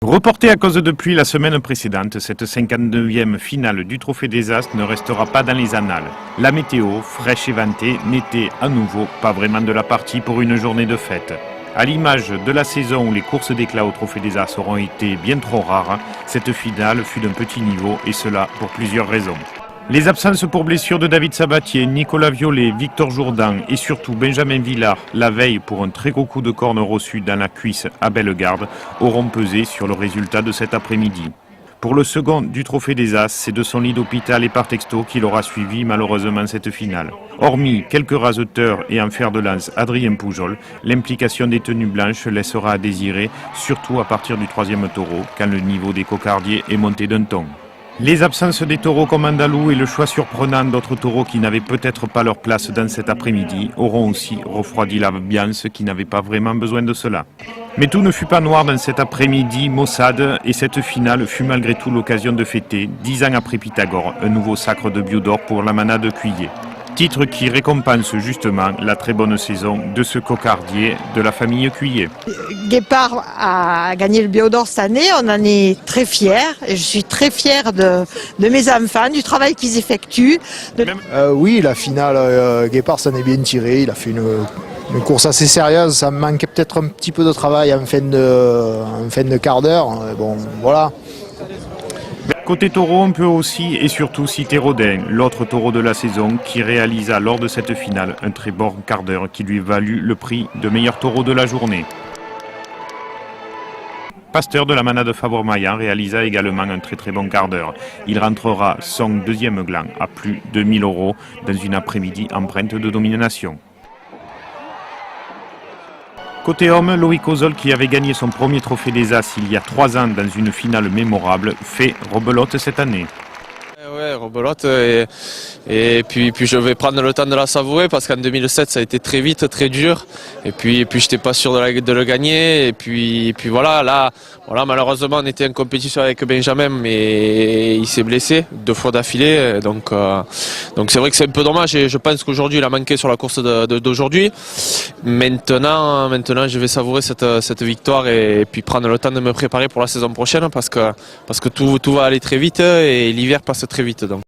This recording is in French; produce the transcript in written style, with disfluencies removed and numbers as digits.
Reportée à cause de pluie la semaine précédente, cette 59e finale du Trophée des As ne restera pas dans les annales. La météo, fraîche et ventée, n'était à nouveau pas vraiment de la partie pour une journée de fête. À l'image de la saison où les courses d'éclat au Trophée des As auront été bien trop rares, cette finale fut d'un petit niveau et cela pour plusieurs raisons. Les absences pour blessure de David Sabatier, Nicolas Violet, Victor Jourdan et surtout Benjamin Villard, la veille pour un très gros coup de corne reçu dans la cuisse à Bellegarde, auront pesé sur le résultat de cet après-midi. Pour le second du Trophée des As, c'est de son lit d'hôpital et par texto qu'il aura suivi malheureusement cette finale. Hormis quelques raseteurs et en fer de lance Adrien Poujol, l'implication des tenues blanches laissera à désirer, surtout à partir du troisième taureau, quand le niveau des cocardiers est monté d'un ton. Les absences des taureaux comme Andalou et le choix surprenant d'autres taureaux qui n'avaient peut-être pas leur place dans cet après-midi auront aussi refroidi l'ambiance qui n'avait pas vraiment besoin de cela. Mais tout ne fut pas noir dans cet après-midi maussade et cette finale fut malgré tout l'occasion de fêter, 10 ans après Pythagore, un nouveau sacre de Biodor pour la manade Cuillet. Titre qui récompense justement la très bonne saison de ce cocardier de la famille Cuillet. Guépard a gagné le Biodor cette année, on en est très fiers et je suis très fière de mes enfants, du travail qu'ils effectuent. Oui, la finale, Guépard s'en est bien tiré, il a fait une course assez sérieuse, ça me manquait peut-être un petit peu de travail en fin de quart d'heure, bon voilà. Côté taureau, on peut aussi et surtout citer Rodin, l'autre taureau de la saison, qui réalisa lors de cette finale un très bon quart d'heure qui lui valut le prix de meilleur taureau de la journée. Pasteur de la manade Fabre-Maillan réalisa également un très bon quart d'heure. Il rentrera son deuxième gland à plus de 1000 € dans une après-midi empreinte de domination. Côté homme, Loïc Ozol, qui avait gagné son premier Trophée des As il y a 3 ans dans une finale mémorable, fait rebelote cette année. Ouais, rebelote et puis je vais prendre le temps de la savourer parce qu'en 2007 ça a été très vite, très dur et puis j'étais pas sûr de le gagner et puis voilà, là malheureusement on était en compétition avec Benjamin mais il s'est blessé 2 fois d'affilée donc c'est vrai que c'est un peu dommage et je pense qu'aujourd'hui il a manqué sur la course d'aujourd'hui. Maintenant je vais savourer cette victoire et puis prendre le temps de me préparer pour la saison prochaine parce que tout va aller très vite et l'hiver passe très vite donc.